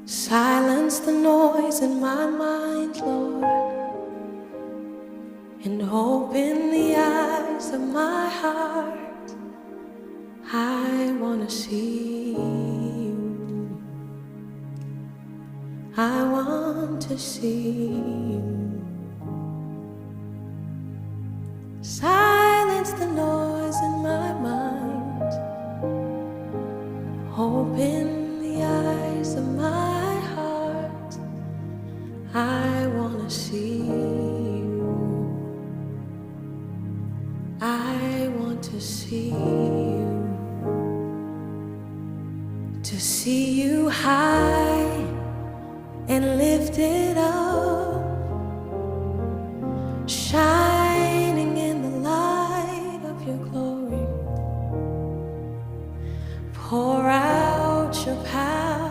Silence the noise in my mind, Lord, and open the eyes of my heart. I wanna see you. I want to see you. Silence the noise in my mind. Open the eyes of my heart. I wanna see you. I want to see you. To see you high and lifted up,